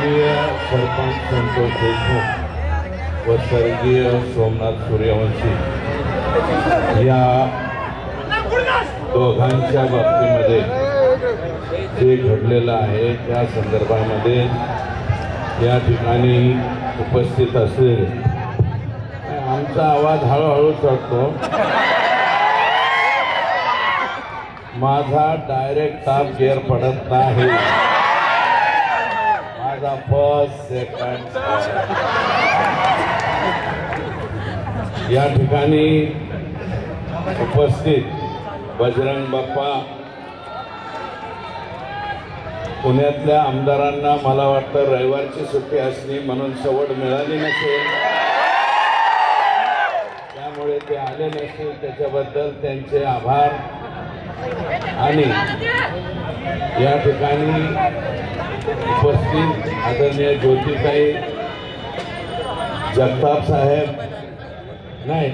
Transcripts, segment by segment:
माननीय सरपंच संतोष देशमुख व स्वर्गीय सोमनाथ सूर्यवंशी या दोघांच्या बाबतीमध्ये जे घडलेलं आहे त्या संदर्भामध्ये या ठिकाणी उपस्थित असलेले आमचा आवाज हळूहळू चढतो, माझा डायरेक्ट टॉप गिअर पडत नाही, माझा फर्स्ट सेकंड। या ठिकाणी उपस्थित बजरंग बाप्पा पुण्यातल्या आमदारांना मला वाटतं रविवारची सुट्टी असली म्हणून सवड मिळाली नसेल, त्यामुळे ते आले नसतील, त्याच्याबद्दल त्यांचे आभार। आणि या ठिकाणी उपस्थित आदरणीय ज्योतिताई जगताप साहेब नाही,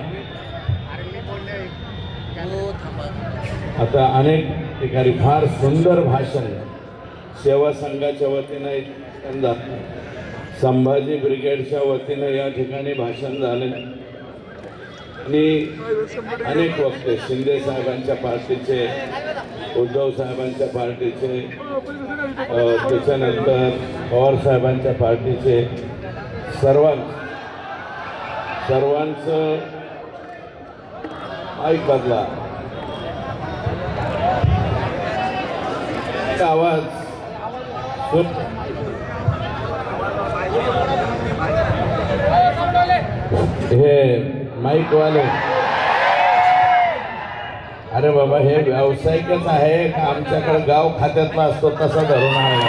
आता अनेक ठिकाणी फार सुंदर भाषण सेवा संघाच्या वतीने यंदा संभाजी ब्रिगेडच्या वतीने या ठिकाणी भाषण झाले आणि अनेक वक्ते शिंदे साहेबांच्या पार्टीचे, उद्धव साहेबांच्या पार्टीचे, त्याच्यानंतर पवार साहेबांच्या पार्टीचे सर्वांचं ऐक बदला आवाज हे माईक वाले, अरे बाबा हे व्यावसायिकच आहे का आमच्याकडे गाव खात्यातला असतो तसा धरून आहे।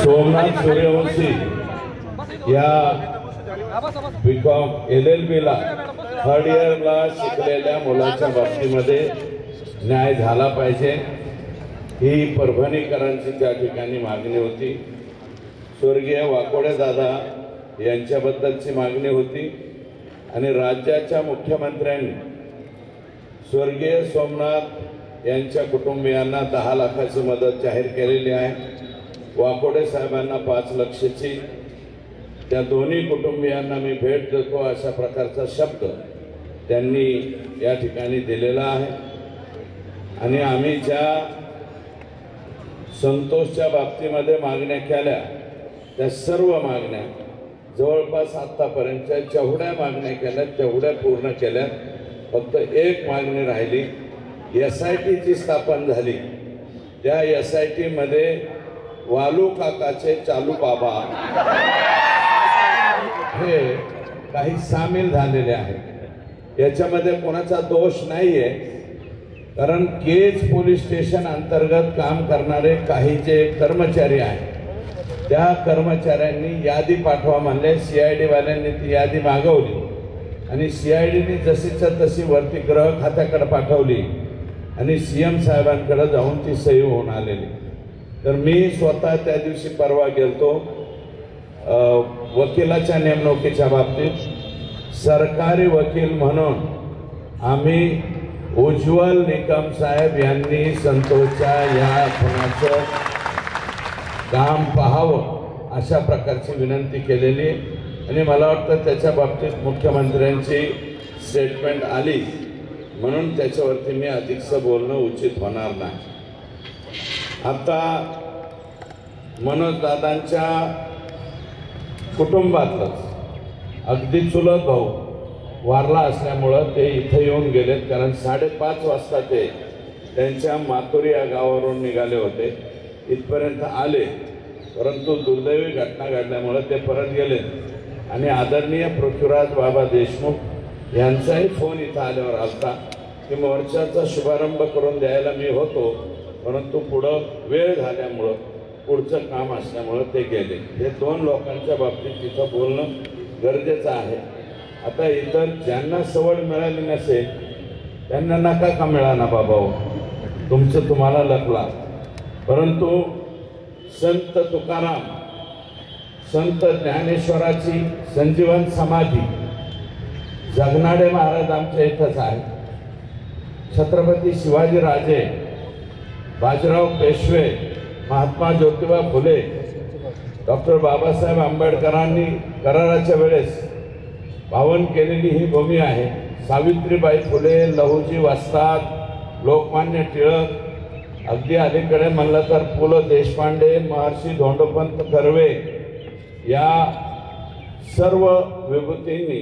सोमनाथ सूर्यवंशी या बीकॉम LLB ला थर्ड इयरला शिकलेल्या मुलाच्या बाबतीमध्ये न्याय झाला पाहिजे ही परभणीकरांची त्या ठिकाणी मागणी होती। स्वर्गीय वाकोडे दादा यांच्याबद्दलची मागणी होती आणि राज्याच्या मुख्यमंत्र्यांनी स्वर्गीय सोमनाथ यांच्या कुटुंबियांना 10 लाखाची मदत जाहीर केलेली आहे। वाकोडे साहेबांना 5 लाखाची, त्या दोन्ही कुटुंबियांना मी भेट देतो अशा प्रकारचा शब्द त्यांनी या ठिकाणी दिलेला आहे। आणि आम्ही ज्या संतोषच्या बाबतीमध्ये मागण्या केल्या त्या सर्व मागण्या जवळपास आतापर्यंतच्या जेवढ्या मागण्या केल्या तेवढ्या पूर्ण केल्या। फक्त एक मागणी राहिली, SIT जी स्थापन झाली त्या SIT मध्ये वालू काकाचे चालू बाबा हे काही सामील झालेले आहेत। याच्यामध्ये कोणाचा दोष नाहीये, कारण केज पोलीस स्टेशन अंतर्गत काम करणारे काही जे कर्मचारी आहेत त्या कर्मचाऱ्यांनी यादी पाठवा म्हणले, CID वाल्यांनी ती यादी मागवली आणि CIDने जशीच्या तशी वरती गृह खात्याकडे पाठवली आणि CM साहेबांकडे जाऊन ती सही होऊन आलेली। तर मी स्वतः त्या दिवशी परवा गेलतो वकिलाच्या नेमणुकीच्या बाबतीत सरकारी वकील म्हणून आम्ही उज्ज्वल निकम साहेब यांनी संतोषच्या या खुनाचं काम पाहावं अशा प्रकारची विनंती केलेली आणि मला वाटतं त्याच्या बाबतीत मुख्यमंत्र्यांची स्टेटमेंट आली म्हणून त्याच्यावरती मी अधिकचं बोलणं उचित होणार नाही। आता मनोज दादांच्या कुटुंबातलंच अगदी चुलत भाऊ वारला असल्यामुळं ते इथे येऊन गेलेत, कारण 5:30 वाजता ते त्यांच्या मातुरी या गावावरून निघाले होते, इथपर्यंत आले, परंतु दुर्दैवी घटना घडल्यामुळे ते परत गेले आणि आदरणीय पृथ्वीराज बाबा देशमुख यांचाही फोन इथं आल्यावर आलता की मोर्चाचा शुभारंभ करून द्यायला मी होतो, परंतु पुढं वेळ झाल्यामुळं पुढचं काम असल्यामुळं ते गेले। हे 2 लोकांच्या बाबतीत तिथं बोलणं गरजेचं आहे। आता इतर ज्यांना सवड मिळाली नसेल त्यांना नका का मिळाना बाबा, तुमचं तुम्हाला लपला, परंतु संत तुकाराम, संत ज्ञानेश्वराची संजीवन समाधी जगनाडे महाराज आमच्या इथंच आहे। छत्रपती शिवाजी राजे बाजीराव पेशवे, महात्मा ज्योतिबा फुले, डॉक्टर बाबासाहेब आंबेडकरांनी कराराच्या वेळेस पावन केलेली ही भूमी आहे. सावित्रीबाई फुले, लहुजी वस्ताद, लोकमान्य टिळक, अगदी अलीकडे म्हणलं तर पु ल देशपांडे, महर्षी धोंडोपंत कर्वे या सर्व विभूतींनी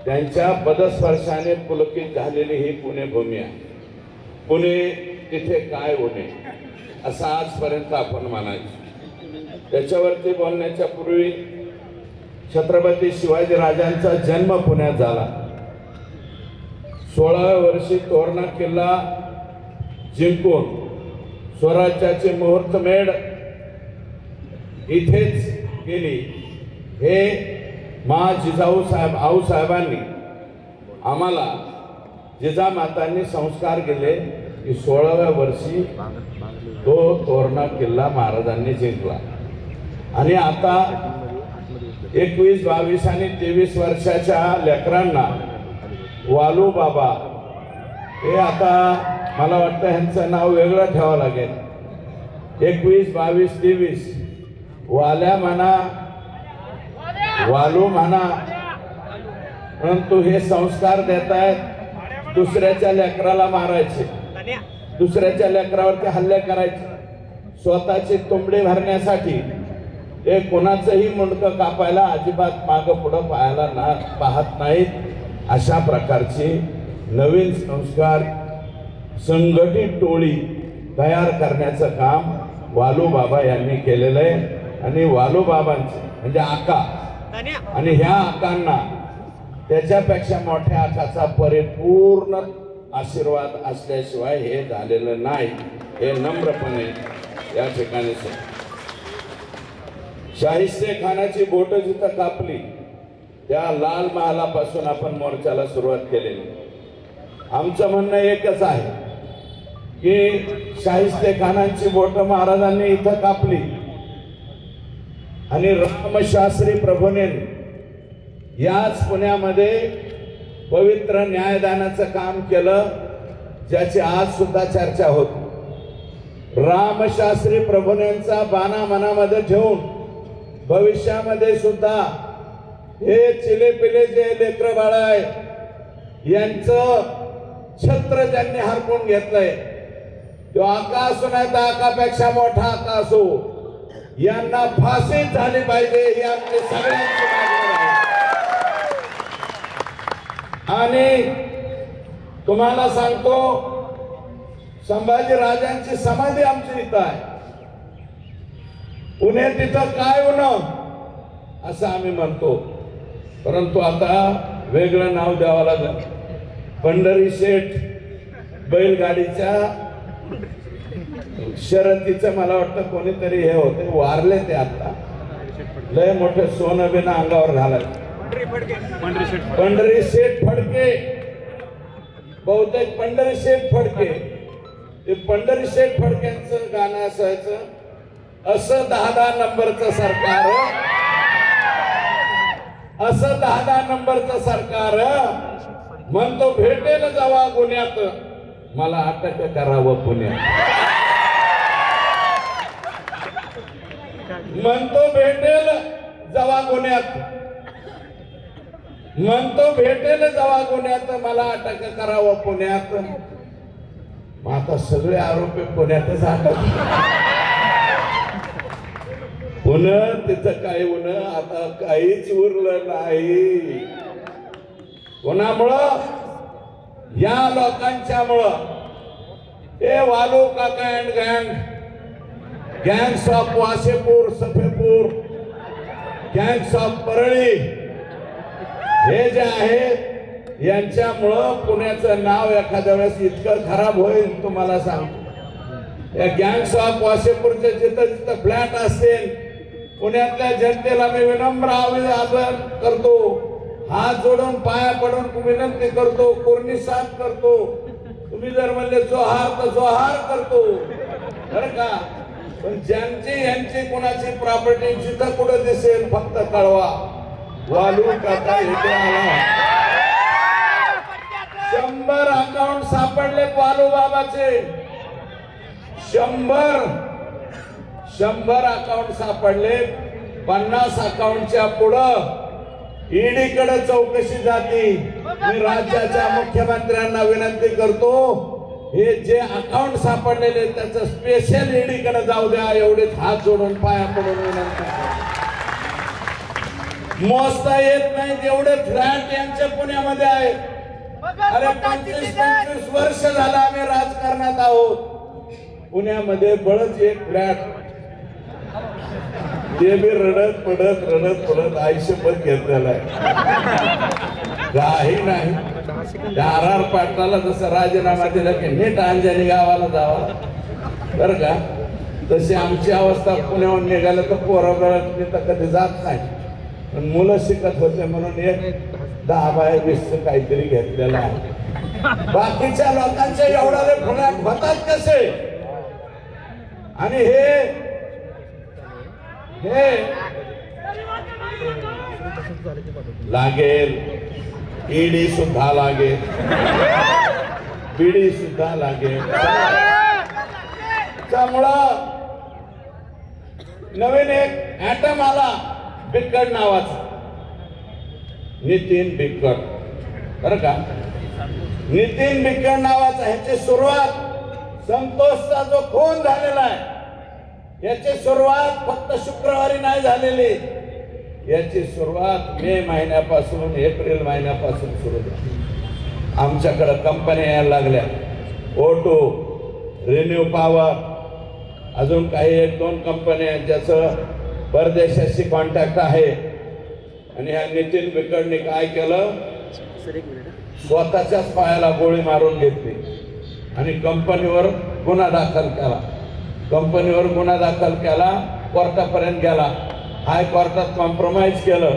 त्यांच्या पदस्पर्शाने पुलकित झालेली ही पुणे भूमी आहे. पुणे तिथे काय होणे असं आजपर्यंत आपण म्हणायचं. त्याच्यावरती बोलण्याच्या पूर्वी छत्रपती शिवाजीराजांचा जन्म पुण्यात झाला. 16व्या वर्षी तोरणा किल्ला जिंकून स्वराज्याची मुहूर्तमेढ इथेच केली. हे आऊसाहेबांनी आम्हाला जिजामातांनी संस्कार केले की 16व्या वर्षी तो तोरणा किल्ला महाराजांनी जिंकला. आणि आता 21, 22 आणि 23 वर्षाच्या लेकरांना वालू बाबा हे आता मला वाटतं ह्यांचं नाव वेगळं ठेवावं लागेल. 21, 22, 23 वाल्या म्हणा, वालू म्हणा, परंतु हे संस्कार देत आहेत दुसऱ्याच्या लेकराला मारायचे, दुसऱ्याच्या लेकरावरती हल्ले करायचे, स्वतःची तुंबडी भरण्यासाठी ते कोणाचंही मुंडकं कापायला अजिबात मागं पुढं पाहत नाहीत. अशा प्रकारची नवीन संस्कार संघटित टोळी तयार करण्याचं काम वालू बाबा यांनी केलेलं आहे. आणि वालू बाबांचे म्हणजे आका आणि ह्या आकांना त्याच्यापेक्षा मोठ्या आकाचा परिपूर्ण आशीर्वाद असल्याशिवाय हे झालेलं नाही. हे नम्रपणे या ठिकाणी शाहिस्ते खानाची बोट जिथं कापली त्या लाल महालापासून आपण मोर्चाला सुरुवात केलेली. आमचं म्हणणं एकच आहे की शाहिस्ते खानाची बोट महाराजांनी इथं कापली आणि रामशास्त्री प्रभूने याच पुण्यामध्ये पवित्र न्यायदानाचं काम केलं, ज्याची आज सुद्धा चर्चा होती. रामशास्त्री प्रभूंचा बाणा मनामध्ये ठेवून भविष्यामध्ये सुद्धा हे चिलेपिले जे लेकरं बाळ आहे यांचं छत्र ज्यांनी हरपून घेतलंय, तो आका असो नाही तर आकापेक्षा मोठा आका असो, यांना फाशी झाली पाहिजे ही आमची सगळ्यांची मागणी आहे. आणि तुम्हाला सांगतो, संभाजी राजांची समाधी आमची इथं आहे. पुणे तिथं काय होणं असं आम्ही म्हणतो, परंतु आता वेगळं नाव द्यावं लागलं. पंढरी शेठ बैलगाडीच्या शर्यतीचं मला वाटतं कोणीतरी हे होते, वारले ते. आता लय मोठे सोनं बिना अंगावर घालायचं. पंढरी शेठ फडके, बहुतेक पंढरी शेठ फडके, ते पंढरी शेठ फडक्यांचं गाणं असायचं, असं 10-10 नंबरचं सरकार, असं 10-10 नंबरचं सरकार म्हणतो भेटेल जावा गुन्ह्यात, मला अटक करावं पुण्यात. म्हणतो भेटेल जावा गुन्ह्यात, म्हणतो भेटेल जावा गुन्ह्यात, मला अटक करावं पुण्यात. मग आता सगळे आरोपी पुण्यातच अटक. पुन्हा तिथं काय होणं आता काहीच उरलं नाही. कोणामुळं? या लोकांच्यामुळं. हे वालू काका अँड गँग, gangs of Wasseypur, Safepur, gangs of Parli, हे जे आहेत यांच्यामुळं पुण्याचं नाव एखाद्या वेळेस इतकं खराब होईल तुम्हाला सांगतो. या गँग्स ऑफ वासेपूरचे जिथं जिथं फ्लॅट असतील, पुण्यातल्या जनतेला मी विनम्र आवाहन करतो, हात जोडून पाया पडून विनंती करतो, कोर्निसाद करतो. तुम्ही जर म्हणले जोहार तर जोहार करतो बरं का. पण ज्यांची यांची कोणाची प्रॉपर्टी जिथं कुठं दिसेल फक्त कळवा. वालू काका इथे आला, 100 अकाउंट सापडले वालू बाबाचे. 100 अकाउंट सापडले. 50 अकाउंटच्या पुढं ईडीकडे चौकशी जाती. मी राज्याच्या मुख्यमंत्र्यांना विनंती करतो, हे जे अकाउंट सापडलेले त्याचं स्पेशल ईडीकडे जाऊ द्या, एवढेच हात जोडून पाया पडून विनंती. मोजता येत नाही जेवढे फ्लॅट यांच्या पुण्यामध्ये आहेत. अरे 25-25 वर्ष झालं आम्ही राजकारणात आहोत. पुण्यामध्ये बळच एक फ्लॅट, ते बी रडत पडत आयुष्यभर घेतलेला आहे. काही नाही. RR पाटलाला जसं राजीनामा दिला की नीट अंजनी गावाला जावा बरं का, तशी आमची अवस्था पुण्याहून निघालं तर पोरं तर कधी जात नाही. पण मुलं शिकत होते म्हणून एक 10 बाय 20 काहीतरी घेतलेलं आहे. बाकीच्या लोकांचे एवढे फ्लॅट होतात कसे? आणि हे लागेल, ईडी सुद्धा लागेल, बीडी सुद्धा लागेल. त्यामुळं नवीन एक ऍटम आला बिक्कड नावाचा, नितीन बिक्कड बरं का. नितीन बिक्कड नावाचा, ह्याची सुरुवात संतोषचा जो खून झालेला आहे याची सुरुवात फक्त शुक्रवारी नाही झालेली. याची सुरुवात मे महिन्यापासून एप्रिल महिन्यापासून सुरू झाली. आमच्याकडे कंपन्या यायला लागल्या, O2, रिन्यू पॉवर, अजून काही 1-2 कंपन्या ज्याचं परदेशाशी कॉन्टॅक्ट आहे. आणि ह्या नितीन बिक्कडने काय केलं, स्वतःच्याच पायाला गोळी मारून घेतली आणि कंपनीवर गुन्हा दाखल केला. कोर्टापर्यंत गेला. हायकोर्टात कॉम्प्रोमाइज केलं,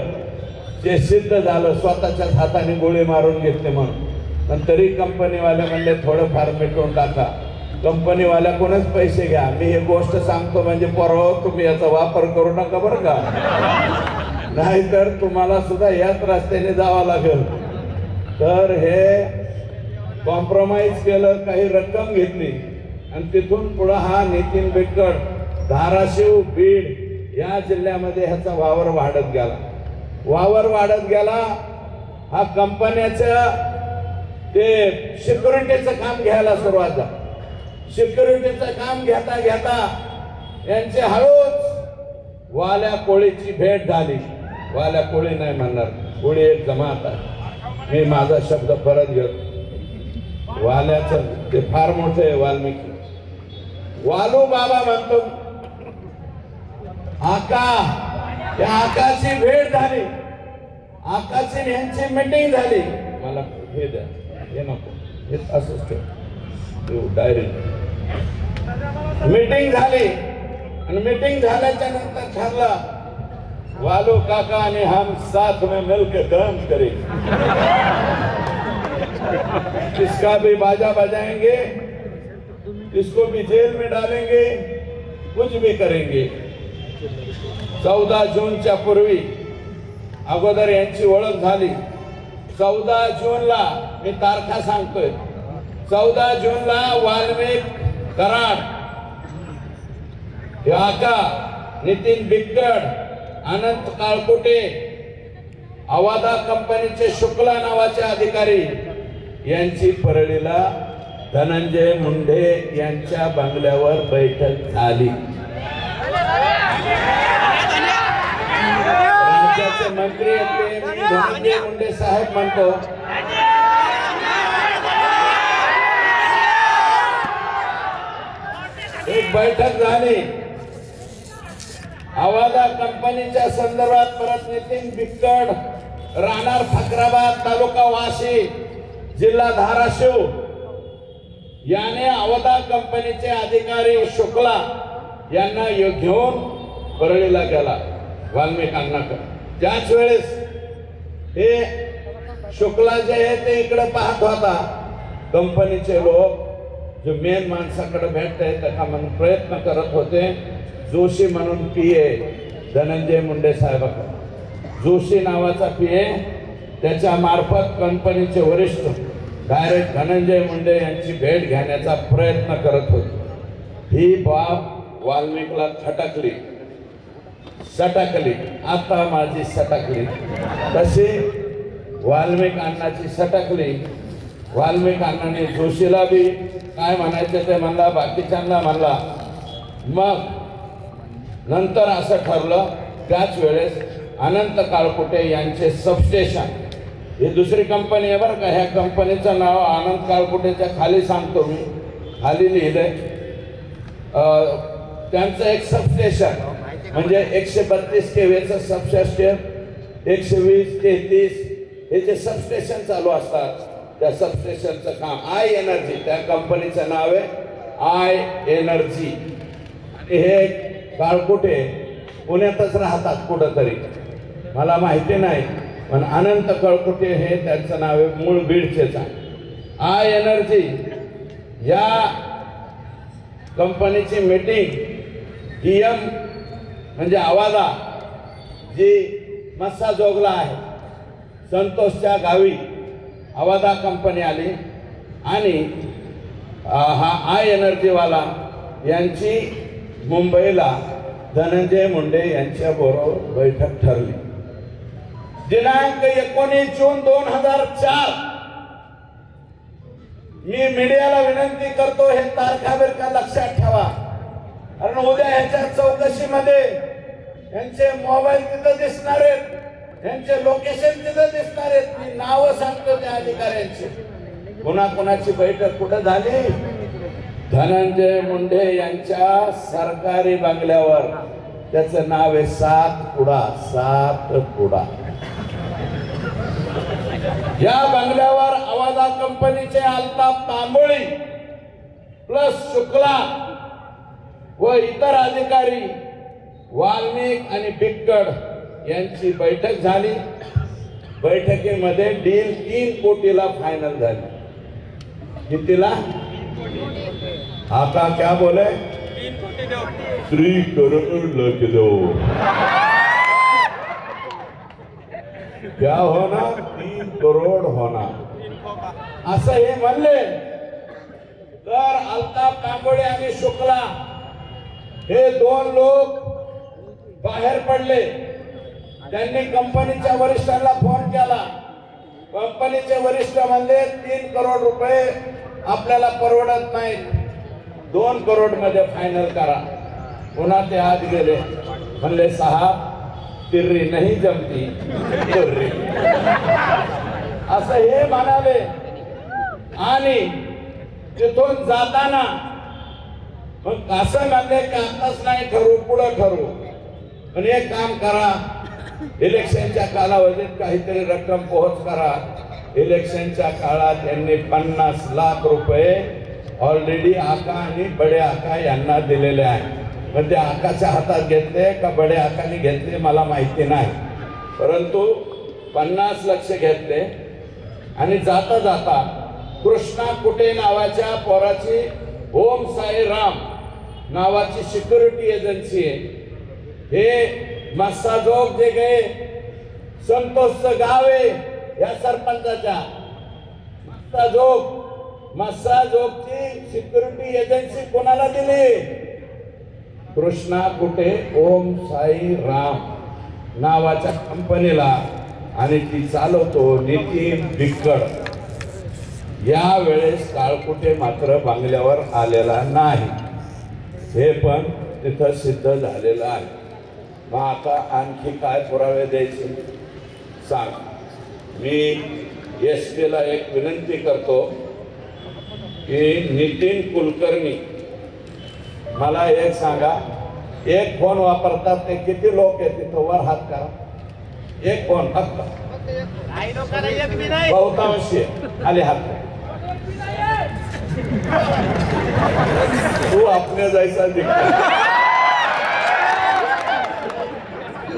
जे सिद्ध झालं स्वतःच्याच हाताने गोळी मारून घेतले म्हणून. पण तरी कंपनीवाले म्हणले थोडंफार मिटवून टाका. कंपनीवाल्याकडूनच पैसे घ्या. मी हे गोष्ट सांगतो म्हणजे परवा तुम्ही याचा वापर करू नका बरं का, नाहीतर तुम्हाला सुद्धा याच रस्त्याने जावं लागेल. तर हे कॉम्प्रोमाइज केलं, काही रक्कम घेतली आणि तिथून पुढे हा नितीन बिक्कड धाराशिव, बीड या जिल्ह्यामध्ये ह्याचा वावर वाढत गेला. हा कंपन्याच्या ते सिक्युरिटीचं काम घ्यायला सुरुवात झाली. सिक्युरिटीचं काम घेता यांची हळूच वाल्या कोळीची भेट झाली. वाल्या कोळी नाही म्हणणार, कोळी एक जमात आहे. मी माझा शब्द परत घेतो. वाल्याचं ते फार मोठे वाल्मिकी, वालू बाबा म्हणतो त्या आकाशी भेट झाली. आकाशी यांची मीटिंग झाली. मला हे द्या, हे नको, हे असंच ठेव डायरी. मीटिंग झाली आणि मीटिंग झाल्याच्या नंतर ठरलं वालू काका आणि हम साथ में मिलकर काम करेंगे. किसका भी बाजा बजाएंगे, किसको भी जेल में डालेंगे, कुछ भी करेंगे. 14 जूनच्या पूर्वी अगोदर यांची ओळख झाली. 14 जूनला मी तारखा सांगतोय. 14 जूनला वाल्मिक कराड, आका नितीन बिक्कड, अनंत काळकुटे, अवादा कंपनीचे शुक्ला नावाचे अधिकारी यांची परळीला धनंजय मुंडे यांच्या बंगल्यावर बैठक झाली. राज्याचे मंत्री धनंजय मुंडे साहेब म्हणतो एक बैठक झाली. अवादा कंपनीच्या संदर्भात परत नितीन बिक्कड, राहणार फकराबाद, तालुका वाशी, जिल्हा धाराशिव याने अवादा कंपनीचे अधिकारी शुक्ला यांना घेऊन परळीला गेला वाल्मिकांना. त्याच वेळेस हे शुक्ला जे आहे ते इकडे पाहत होता. कंपनीचे लोक जो मेन माणसाकडे भेटता येतं का म्हणून प्रयत्न करत होते. जोशी म्हणून PA धनंजय मुंडे साहेबांकडे, जोशी नावाचा PA, त्याच्या मार्फत कंपनीचे वरिष्ठ डायरेक्ट धनंजय मुंडे यांची भेट घेण्याचा प्रयत्न करत होते. ही बाब वाल्मिकला खटकली, सटकली, आता माझी सटकली, तशी वाल्मिक अण्णाची सटकली. वाल्मिक अण्णाने जोशीला बी काय म्हणायचं ते म्हणला, बाकीच्यांना म्हणला. मग नंतर असं ठरलं, त्याच वेळेस अनंत काळकुटे यांचे सबस्टेशन, ही दुसरी कंपनी आहे बरं का, ह्या कंपनीचं नाव अनंत काळकुटेच्या खाली सांगतो मी, खाली लिहिलंय. त्यांचं एक सबस्टेशन म्हणजे 132 केव्हीचं सबस्टेशन, 120, 33 हे जे सबस्टेशन चालू असतात, त्या सबस्टेशनचं काम आय एनर्जी, त्या कंपनीचं नाव आहे आय एनर्जी. हे काळकुटे पुण्यातच राहतात कुठंतरी, मला माहिती नाही, पण अनंत काळकुटे हे त्यांचं नाव आहे, मूळ बीडचेच आहे. आय एनर्जी या कंपनीची मीटिंग DM म्हणजे आवाजा, जी मस्साजोगला आहे, संतोषच्या गावी आवाजा कंपनी आली आणि हा आय एनर्जीवाला यांची मुंबईला धनंजय मुंडे यांच्या बरोबर बैठक ठरली. दिनांक 19 जून 2004. मी मीडियाला विनंती करतो, हे तारखा बिरखा लक्षात ठेवा, कारण उद्या ह्याच्या चौकशीमध्ये यांचे मोबाईल तिथं दिसणार आहेत, यांचे लोकेशन तिथं दिसणार आहेत. मी नावं सांगतो त्या अधिकाऱ्यांची. कोणाची बैठक कुठं झाली? धनंजय मुंडे यांच्या सरकारी बंगल्यावर. त्याचं नाव आहे सातपुडा. सातपुडा या बंगल्यावर आवाजा कंपनीचे अल्ताफ तांबोळी प्लस शुक्ला व इतर अधिकारी, वाल्मिक आणि बिक्कड यांची बैठक झाली. बैठकीमध्ये डील 3 कोटीला फायनल झाली. कितीला? आता क्या बोले? 3 करोड़ लग दो. क्या होना? 3 करोड़ होना, असं हे म्हणले. तर अल्ताफ तांबोळे आणि शुक्ला हे 2 लोक बाहेर पडले. त्यांनी कंपनीच्या वरिष्ठांना फोन केला. कंपनीचे वरिष्ठ म्हणले 3 करोड रुपये आपल्याला परवडत नाहीत, 2 करोड मध्ये फायनल करा. पुन्हा ते आत गेले, म्हणले साहेब तिर्री नाही जमती तिर्री, असं हे म्हणाले. आणि तिथून जाताना मग असं म्हणले की आताच नाही ठरवू, पुढे ठरवू. पण एक काम करा, इलेक्शनच्या कालावधीत काहीतरी रक्कम पोहोच करा. इलेक्शनच्या काळात यांनी 50 लाख रुपये ऑलरेडी आका आणि बडे आका यांना दिलेले आहे. पण ते आकाच्या हातात घेतले का बडे आकाने घेतले मला माहिती नाही, परंतु 50 लाख घेतले. आणि जाता जाता कृष्णा कुटे नावाच्या पोराची ओम साई राम नावाची सिक्युरिटी एजन्सी आहे. हे मस्साजोग जे गए संतोषचं गाव आहे या सरपंचाच्या. मस्साजोगची सिक्युरिटी एजन्सी कोणाला दिली? कृष्णा कुटे ओम साई राम नावाच्या कंपनीला. आणि ती चालवतो नितीन बिक्कड. या वेळेस काळकुटे मात्र बंगल्यावर आलेला नाही, हे पण तिथं सिद्ध झालेलं आहे. मग आता आणखी काय पुरावे द्यायचे सांग. मी SP ला एक विनंती करतो की नितीन कुलकर्णी मला एक सांगा, एक फोन वापरतात ते किती लोक आहेत तिथं? वर हात करा. एक फोन फक्त, बहुतांश आले हात. तू आपल्या जायचा दिखता.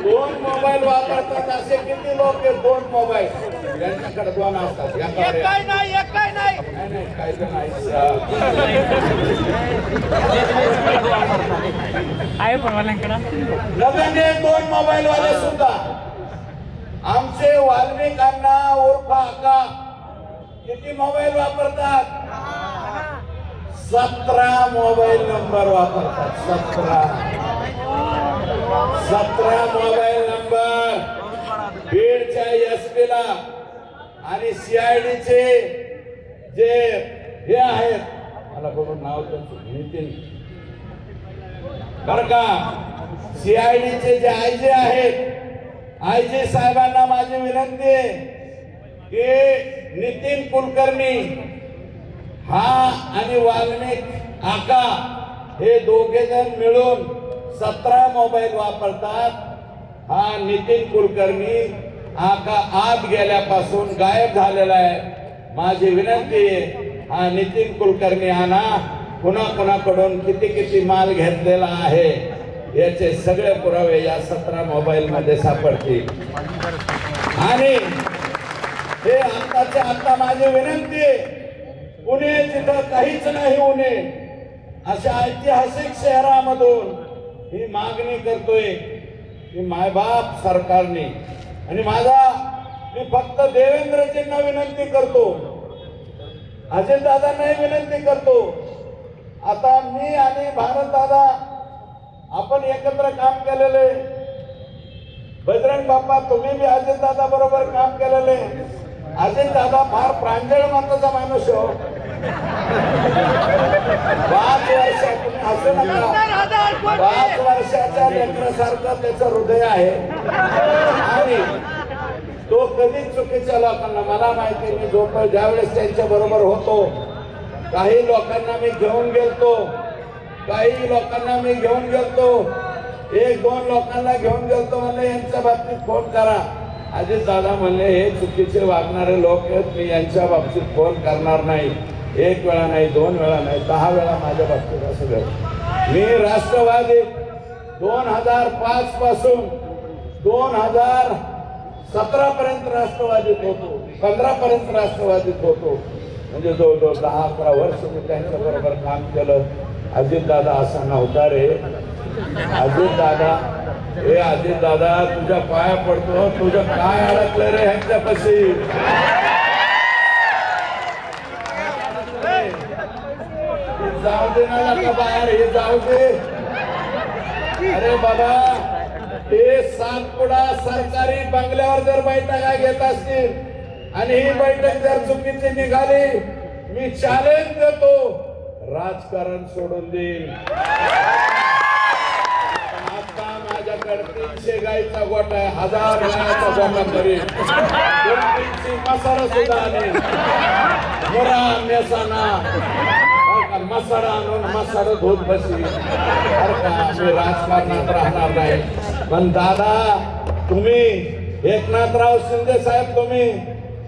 2 मोबाईल वापरतात असे किती लोक आहेत? 2 मोबाईल यांच्याकडे 2 असतात. काय नाही काय नाही आहे पण 2 मोबाईल वाले सुद्धा आमचे वाल्मिकांना उर्फ आका किती मोबाईल वापरतात? 17 मोबाईल नंबर वापरतात. 17 मोबाईल नंबर बीडच्या एसपी ला आणि सीआयडीचे जे हे आहेत, मला बघून नाव त्यांचं नितीन बर का, सीआयडीचे जे आयजे आहेत, आयजे साहेबांना माझी विनंती आहे की नितीन कुलकर्णी हा आणि वाल्मिक आका हे दोघे जण मिळून 17 मोबाईल वापरतात. हा नितीन कुलकर्णी आका आत गेल्यापासून गायब झालेला आहे. माझी विनंती आहे, हा नितीन कुलकर्णी आणा. कुणाकुणाकडून किती किती माल घेतलेला आहे याचे सगळे पुरावे या 17 मोबाईल मध्ये सापडतील. आणि हे आताच्या आता माझी विनंती आहे, पुणे जिथं काहीच नाही उणे अशा ऐतिहासिक शहरामधून ही मागणी करतोय की मायबाप सरकारने, आणि मी फक्त देवेंद्रजींना विनंती करतो, अजितदादांनाही विनंती करतो. आता मी आणि भारतदादा आपण एकत्र काम केलेले, बजरंग बाप्पा तुम्ही बी अजितदादा बरोबर काम केलेले. अजितदादा फार प्रांजळ मताचा माणूस हो. 5 वर्षात असं नका, 5 वर्षाच्या लेकरासारखं त्याचं हृदय आहे. आणि तो कधीच चुकीच्या लोकांना, मला माहिती मी ज्यावेळेस त्यांच्या बरोबर होतो, काही लोकांना मी घेऊन गेलतो, काही लोकांना मी घेऊन गेलतो, 1-2 लोकांना घेऊन गेलतो, म्हणले यांच्या बाबतीत फोन करा. अजित दादा म्हणले हे चुकीचे वागणारे लोक आहेत, मी यांच्या बाबतीत फोन करणार नाही. 1 वेळा नाही, 2 वेळा नाही, 10 वेळा माझ्या बाबतीत असं झालं. मी राष्ट्रवादी 2005 पासून 2017 पर्यंत राष्ट्रवादीत होतो, 15 पर्यंत राष्ट्रवादीत होतो. म्हणजे जवळजवळ 10-11 वर्ष मी त्यांच्या बरोबर काम केलं. अजितदादा असा नव्हता रे. अजितदादा, हे अजितदादा तुझ्या पाया पडतो, तुझं काय अडकलं रे ह्यांच्यापाशी. जाऊ दे ना का बाहेर, हे जाऊ दे. अरे बाबा, ते सातपुडा सरकारी बंगल्यावर जर बैठका घेत असतील आणि ही बैठक जर चुकीची निघाली, मी चॅलेंज देतो, राजकारण सोडून देईल. आता माझ्याकडे 300 गाईचा गोठा आहे, 1000 गायचा गोठा करील, 2-3 मसाला सुद्धा आणेल. मुरा मेसाना मसाला आणून मसाला धुत बसली. मी राजकारणात राहणार नाही. पण दादा, तुम्ही एकनाथराव शिंदे साहेब, तुम्ही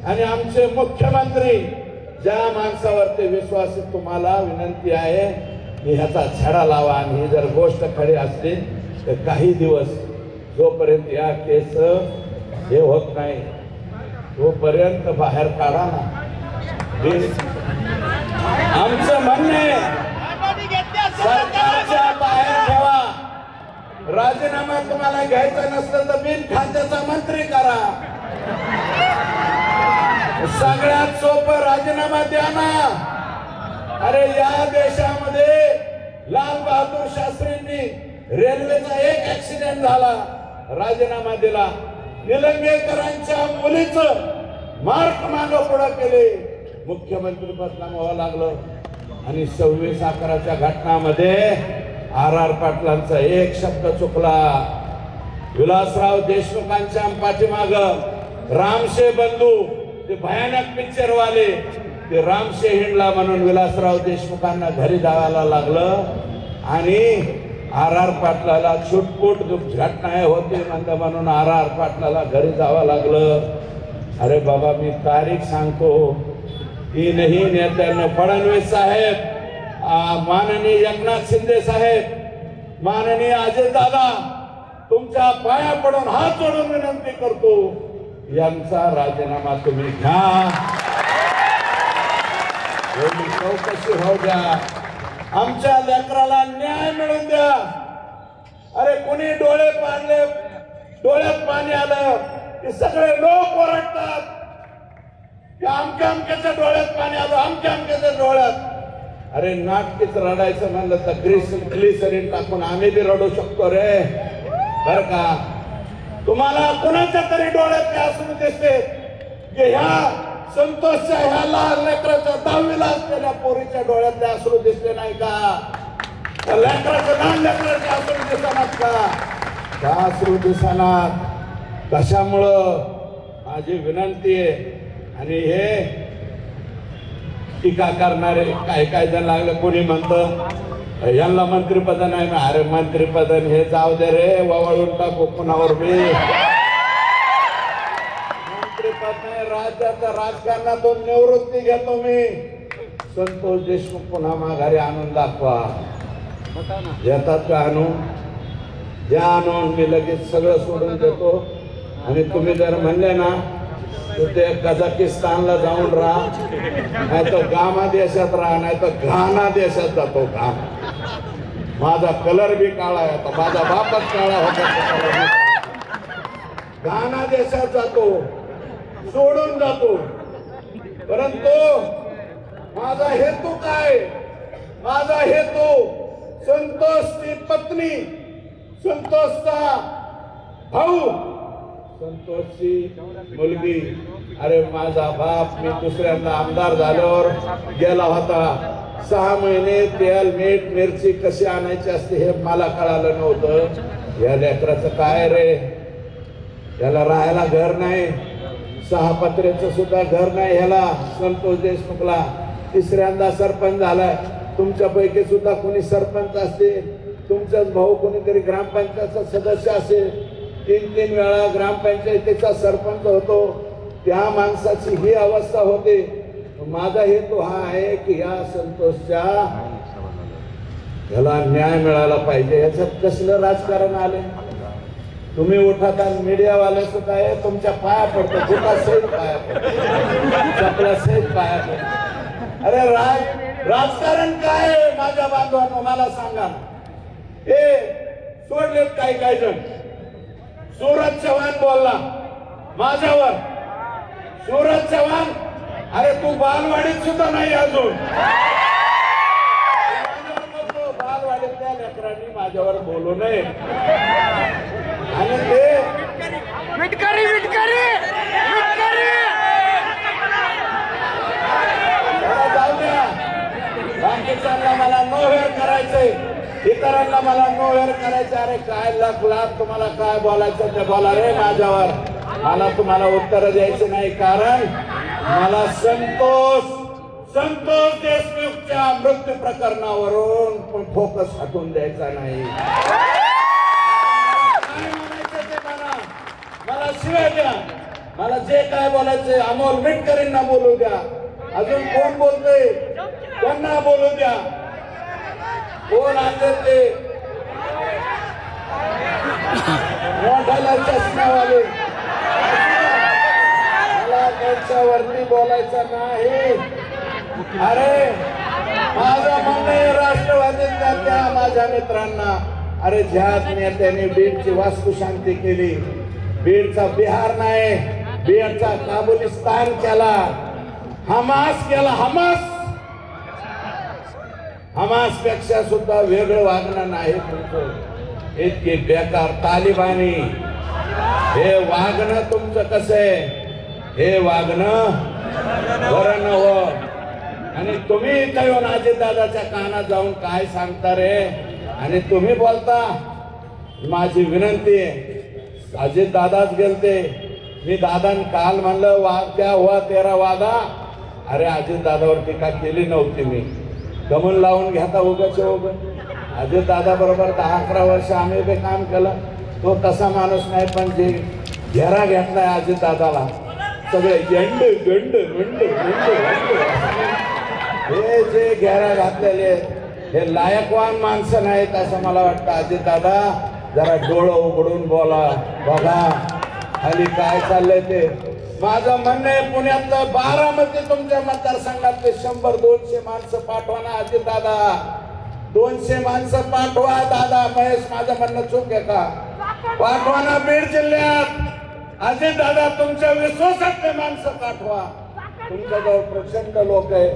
आणि आमचे मुख्यमंत्री, ज्या माणसावरती विश्वास आहे, तुम्हाला विनंती आहे की ह्याचा छडा लावा. आणि ही जर गोष्ट खरी असली तर काही दिवस जोपर्यंत या केस हे होत नाही तोपर्यंत बाहेर काढा ना. आमचं म्हणणे सरकारच्या बाहेर ठेवा. राजीनामा तुम्हाला घ्यायचा नसलं तर बिन खात्याचा मंत्री करा. सगळ्यात सोपं राजीनामा द्या ना. अरे या देशामध्ये लाल बहादूर शास्त्रींनी रेल्वेचा एक ऍक्सिडेंट झाला, राजीनामा दिला. निलंगेकरांच्या मुलीचं मार्क मागं पुढं केले, मुख्यमंत्री पद गमावं लागलं. आणि 26/11च्या घटनामध्ये RR पाटलांचा एक शब्द चुकला. विलासराव देशमुखांच्या पाठीमाग रामशे बंधू, ते भयानक पिक्चर वाले, ते रामशे हिंडला म्हणून विलासराव देशमुखांना घरी जायला लागलं. आणि RR पाटलाला छुटपुट घटना होती म्हणून RR पाटलाला घरी जावं लागलं. अरे बाबा, मी तारीख सांगतो, तीनही नेत्यांना, फडणवीस साहेब, माननीय एकनाथ शिंदे साहेब, माननीय अजितदादा, तुमच्या पाया पडून हात जोडून विनंती करतो, यांचा राजीनामा तुम्ही घ्या. चौकशी होऊ द्या, आमच्या लेकराला न्याय मिळून द्या. अरे कुणी डोळे पाडले, डोळ्यात पाणी आलं की सगळे लोक ओरडतात की अमक्या अमक्याच्या डोळ्यात पाणी आलं, अमक्या अमक्याच्या डोळ्यात. अरे नाटकीच रडायचं म्हणलं तर ग्लिसरीन टाकून आम्ही बी रडू शकतो रे, बर का? तुम्हाला कुणाच्या तरी डोळ्यात असून दिसते की ह्या संतोषच्या ह्या लहान लेकराच्या 10वीला असलेल्या पोरीच्या डोळ्यातले अश्रू दिसले नाही का? त्या लेकराच्या लहान लेकराचे अश्रू दिसणार का? त्या अश्रू दिसणार कशामुळं? माझी विनंती आहे. आणि हे टीका करणारे काय जण लागले, कोणी म्हणतं यांना मंत्रिपद नाही. अरे मंत्रिपद हे जाऊ दे रे, वळून टाकू कुणावर बी. मंत्रिपद नाही, राज्याच्या राजकारणातून निवृत्ती घेतो मी. संतोष देशमुख पुन्हा माघारी आणून दाखवा. येतात का आणून? ज्या आणून मी लगेच सगळं सोडून देतो. आणि तुम्ही जर म्हणले ना ते कझाकिस्तानला जाऊन राहा, नाही तर गामा देशात राहा, नाही तर घाना देशात जातो. घाम माझा कलर बी काळा आहे, आता माझा बापच काळा होता. घाना देशात जातो, सोडून जातो. परंतु माझा हेतू काय? माझा हेतू संतोषची पत्नी, संतोषचा भाऊ, संतोषची मुलगी. अरे माझा बाप मी दुसऱ्यांदा आमदार झाल्यावर गेला होता. 6 महिने तेल मीठ मिरची कशी आणायची असते हे मला कळालं नव्हतं. या लेकराचं काय रे? याला राहायला घर नाही, 6 पत्र्याचं सुद्धा घर नाही ह्याला. संतोष देशमुखला 3ऱ्यांदा सरपंच झालाय. तुमच्यापैकी सुद्धा कोणी सरपंच असते, तुमचाच भाऊ कोणीतरी ग्रामपंचायतचा सदस्य असेल, 3 वेळा ग्रामपंचायतीचा सरपंच होतो. त्या माणसाची ही अवस्था होते. माझा हेतू हा आहे की या संतोषच्या ह्याला न्याय मिळाला पाहिजे. याच्यात कसलं राजकारण आले? तुम्ही उठाता, मीडियावाले सुद्धा आहे तुमच्या पाया पडतो, बुटा सहित पाया पडतो, चपला सहित पाया पडतो. अरे राजकारण काय आहे माझ्या बांधवांनो मला सांगा. हे सोडलेत काही जण. सूरज चव्हाण बोलला माझ्यावर. सूरज चव्हाण, अरे तू बालवाडीत सुद्धा नाही अजून. बालवाडीतल्या लेकरांनी माझ्यावर बोलू नये. आणि ते विटकरी जाऊ द्या. बाकीच्यांना मला नो हेअर करायचंय, इतरांना मला नो हेअर करायचं. अरे काय लाख तुम्हाला काय बोलायचं ते बोला रे माझ्यावर. मला तुम्हाला उत्तर द्यायचे नाही, कारण मला संतोष देशमुखच्या मृत्यू प्रकरणावरून फोकस हटवून द्यायचा नाही. मला शिवाय द्या, मला जे काय बोलायचे अमोल मिटकरींना बोलू द्या. अजून कोण बोलतोय त्यांना बोलू द्या. कोण आणले ते मोठ्याला चष्म्यावाले, मला त्यांच्यावरती बोलायचं नाही. अरे माझं म्हणणं राष्ट्रवादीच्या त्या माझ्या मित्रांना, अरे ज्या नेत्याने बीडची वास्तुशांती केली, बीडचा बिहार नाही बीडचा काबुलिस्तान केला, हमास केला. हमास पेक्षा सुद्धा वेगळं वागणं नाही तुमचं. इतकी बेकार तालिबानी हे वागणं तुमचं कसं आहे? हे वागणं बरं नव्हतं. आणि तुम्ही इथं येऊन अजितदादाच्या कानात जाऊन काय सांगता रे? आणि तुम्ही बोलता. माझी विनंती आहे, अजितदादाच गेलते. मी दादान काल म्हणलं क्या हुआ तेरा वादा. अरे अजितदादावर टीका केली नव्हती मी. गमन लावून घेता उगाच. अजितदादा बरोबर 10-11 वर्ष आम्ही बी काम केलं. तो तसा माणूस नाही, पण जे घेरा घेतलाय अजितदादाला सगळे गंड हे जे घेरा घातलेले हे लायकवान माणसं नाहीत असं मला वाटतं. अजितदादा जरा डोळं उघडून बोला, बघा खाली काय चाललंय ते. माझं म्हणणं आहे, पुण्यातलं बारामती तुमच्या मतदारसंघातले 100-200 माणसं पाठवा ना अजितदादा. 200 माणसं पाठवा दादा. महेश माझं म्हणणं चूक आहे का? पाठवा ना बीड जिल्ह्यात. अजितदादा तुमच्या विश्वासातले माणसं पाठवा. तुमच्याजवळ प्रचंड लोक आहे.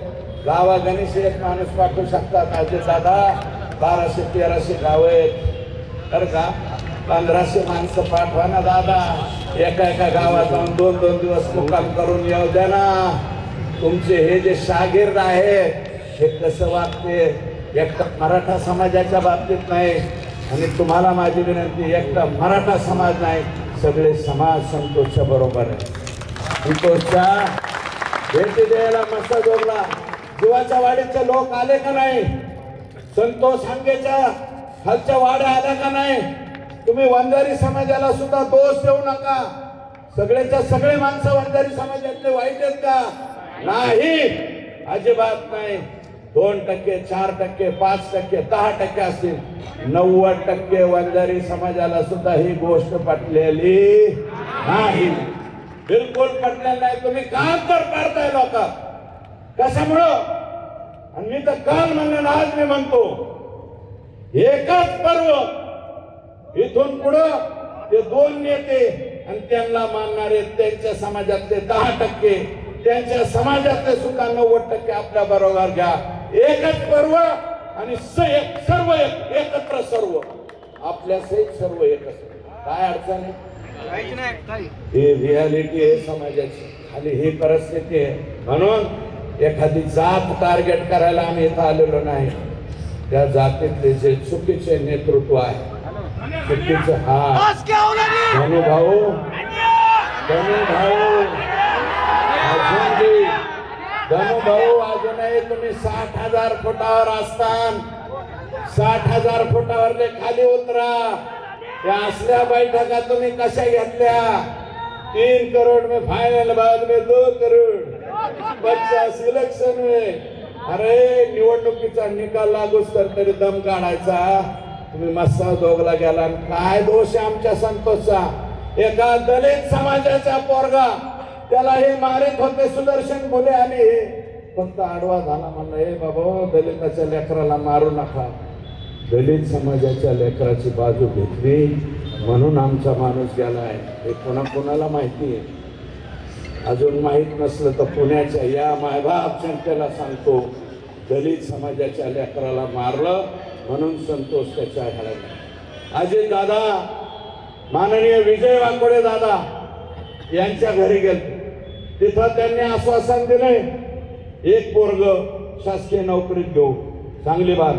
गावागणीस एक माणूस पाठवू शकतात. अजय दादा 1200-1300 गाव आहेत तर का 1500 माणसं पाठवा ना दादा. एका गावात जाऊन 2-2 दिवस मुक्काम करून येऊ द्या ना. तुमचे हे जे शागिर्द आहेत हे कसं वागते एकटा मराठा समाजाच्या बाबतीत नाही. आणि तुम्हाला माझी विनंती, एकटा मराठा समाज नाही, सगळे समाज संतोषच्या बरोबर आहे. संतोषच्या भेटी द्यायला मस्ताजोगला जीवाच्या वाडीचे लोक आले का नाही? संतोष हांगेच्या खालच्या वाड्या आल्या का नाही? तुम्ही वंजारी समाजाला सुद्धा दोष देऊ नका. सगळेच्या सगळे माणसं वंजारी समाजातले वाईट आहेत का? नाही, अजिबात नाही. 2%, 4%, 5%, 10% असतील, 90% वंजारी समाजाला सुद्धा ही गोष्ट पटलेली नाही. बिलकुल पटलेली नाही. तुम्ही काम तर पाडताय लोक कशामुळं? आणि मी तर काल म्हणलं, आज मी म्हणतो, एकच पर्व इथून पुढं ते 2 नेते आणि त्यांना मानणारे त्यांच्या समाजातले 10%, त्यांच्या समाजातले सुद्धा 90% आपल्या बरोबर घ्या. एकच पर्व आणि सर्व एकत्र, सर्व आपल्या सहित सर्व एकत्र. काय अडचण आहे? ही रियालिटी आहे समाजाची. खाली ही परिस्थिती आहे. म्हणून एखादी जात टार्गेट करायला आम्ही इथं आलेलो नाही. त्या जातीतले जे चुकीचे नेतृत्व आहे, चुकीचं धनुभाऊ अजूनही तुम्ही 60,000 फुटावर असतान. 60,000 फुटावरले खाली उतरा. त्या असल्या बैठका तुम्ही कशा घेतल्या? 3 करोड में फाइनल, बाद में 2 करोड बच्चा सिलेक्शन में. अरे निवडणुकीचा निकाल लागूच तर तरी दम काढायचा. तुम्ही मस्ता दोघला गेला. काय दोष आहे आमच्या संतोषचा? एका दलित समाजाचा पोरगा, त्याला हे मारित होते सुदर्शन बोले, आणि हे फक्त आडवा झाला. म्हणलं हे बाबा दलिताच्या लेकराला मारू नका. दलित समाजाच्या लेकराची बाजू घेतली म्हणून आमचा माणूस गेलाय. हे कोणाकोणाला माहिती आहे? अजून माहीत नसलं तर पुण्याच्या या मायबाप जनतेला सांगतो, दलित समाजाच्या लेकराला मारलं म्हणून संतोष त्याच्या घराला. अजित दादा, माननीय विजय वाकोडे दादा यांच्या घरी गेले. तिथं त्यांनी आश्वासन दिले, एक पोरग शासकीय नोकरीत घेऊ. चांगली बात.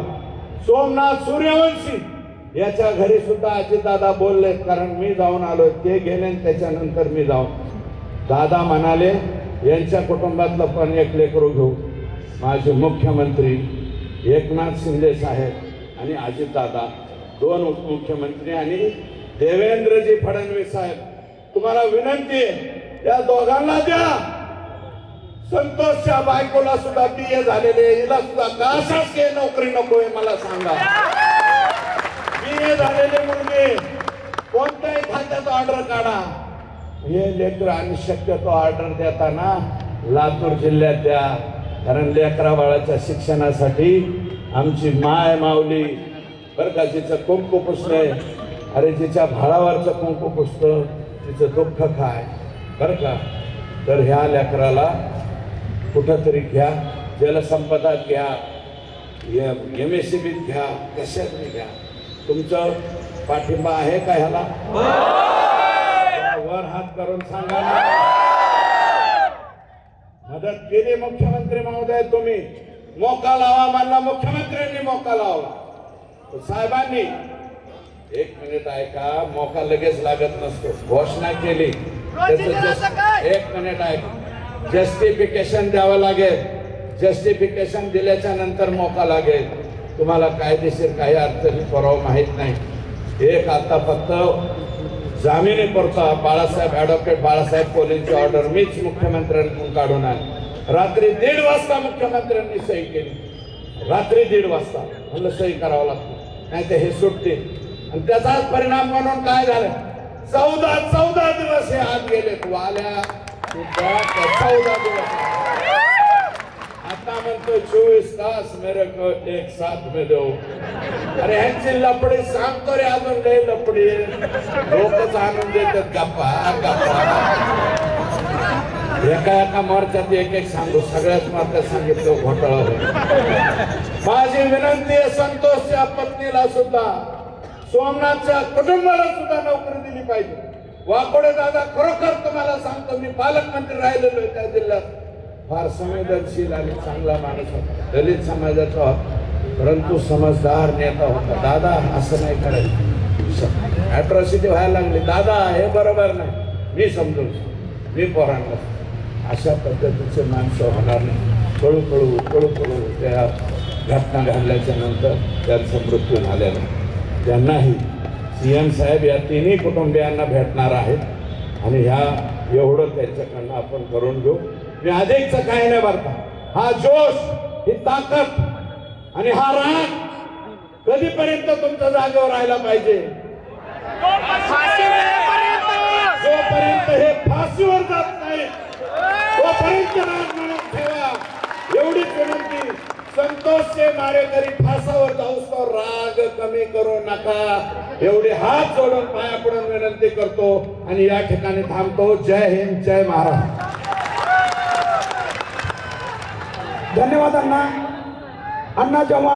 सोमनाथ सूर्यवंशी याच्या घरी सुद्धा अजितदादा बोलले, कारण मी जाऊन आलो. ते गेले त्याच्यानंतर मी जाऊन. दादा म्हणाले यांच्या कुटुंबातलं पण एक लेकरू घेऊ. माझे मुख्यमंत्री एकनाथ शिंदे साहेब आणि अजितदादा, 2 उपमुख्यमंत्री आणि देवेंद्रजी फडणवीस साहेब, तुम्हाला विनंती आहे त्या दोघांना द्या. संतोषच्या बायकोला सुद्धा BA झालेले, हिला सुद्धा का शासकीय नोकरी नकोय मला सांगा. BA झालेले मुलगे कोणत्याही खात्यात ऑर्डर काढा. हे लेकर आणि शक्यतो ऑर्डर देताना लातूर जिल्ह्यात द्या. कारण लेकरा बाळाच्या शिक्षणासाठी आमची माय माऊली बरं का, जिचं कुंकू पुसलंय, अरे जिच्या भाळावरचं कुंकू पुसतं तिचं दुःख काय बरं का. तर ह्या लेकराला कुठंतरी घ्या, जलसंपदात घ्या, MSCBीत घ्या, कशात घ्या. तुमचं पाठिंबा आहे का ह्याला? वर हात करून सांगा ना. मदत केली मुख्यमंत्री महोदय, तुम्ही मोका लावा म्हणला, मुख्यमंत्र्यांनी मोका लावला. साहेबांनी 1 मिनिट ऐका, मोका लगेच लागत नसतो. घोषणा केली, 1 मिनिट ऐका, जस्टिफिकेशन द्यावं लागेल. जस्टिफिकेशन दिल्याच्या नंतर मोका लागेल. तुम्हाला कायदेशीर काही अडचणी पुरावा माहित नाही. एक आता फक्त जामिनी पुरता ॲडव्होकेट बाळासाहेब कोलेंची ऑर्डर मीच मुख्यमंत्र्यांकडून काढून आली. रात्री 1:30 वाजता मुख्यमंत्र्यांनी सही केली. रात्री 1:30 वाजता म्हणलं सही करावं लागतं, नाही तर हे सुटते. आणि त्याचाच परिणाम म्हणून काय झालं, 14 दिवस हे आत गेले. वाल्या 14 दिवस. आता म्हणतो 24 तास मेरे को एक साथ में दो. अरे ह्यांची लपडी सांगतो रे, अजून लय लपडी लोकच आणून देतात गप्पा गप्पा. एका मोर्चात एक सांगू, सगळ्याच मोर्चात सांगितलं घोटाळा होईल. माझी विनंती आहे संतोषच्या पत्नीला सुद्धा, सोमनाथच्या कुटुंबाला सुद्धा नोकरी दिली पाहिजे. वाकोडे दादा, खरोखर तुम्हाला सांगतो, मी पालकमंत्री राहिलेलो आहे त्या जिल्ह्यात. फार संवेदनशील आणि चांगला माणूस होता, दलित समाजाचा होता, परंतु समजदार नेता होता. दादा असं नाही करायचं, अॅट्रॉसिटी व्हायला लागली, दादा हे बरोबर नाही, मी समजून मी पोरांना अशा पद्धतीचे माणसं होणार नाही. कळू त्या घटना घडल्याच्या नंतर त्यांचा मृत्यू झालेला. त्यांनाही CM साहेब या तिन्ही कुटुंबियांना भेटणार आहेत आणि ह्या एवढं त्यांच्याकडनं आपण करून घेऊ. मी अधिकचं काही नाही बरं का, हा जोश, ही ताकद आणि हा राग कधीपर्यंत तुमच्या जागेवर राहायला पाहिजे, जोपर्यंत हे फाशीवर जात नाही तोपर्यंत राग म्हणून ठेवा. एवढीच विनंती. संतोषचे मारेकरी फासावर जाऊस राग कमी करू नका, एवढे हात जोडून पाया पडून विनंती करतो आणि या ठिकाणी थांबतो. जय हिंद, जय महाराष्ट्र. धन्यवाद अण्णा. अण्णा जेव्हा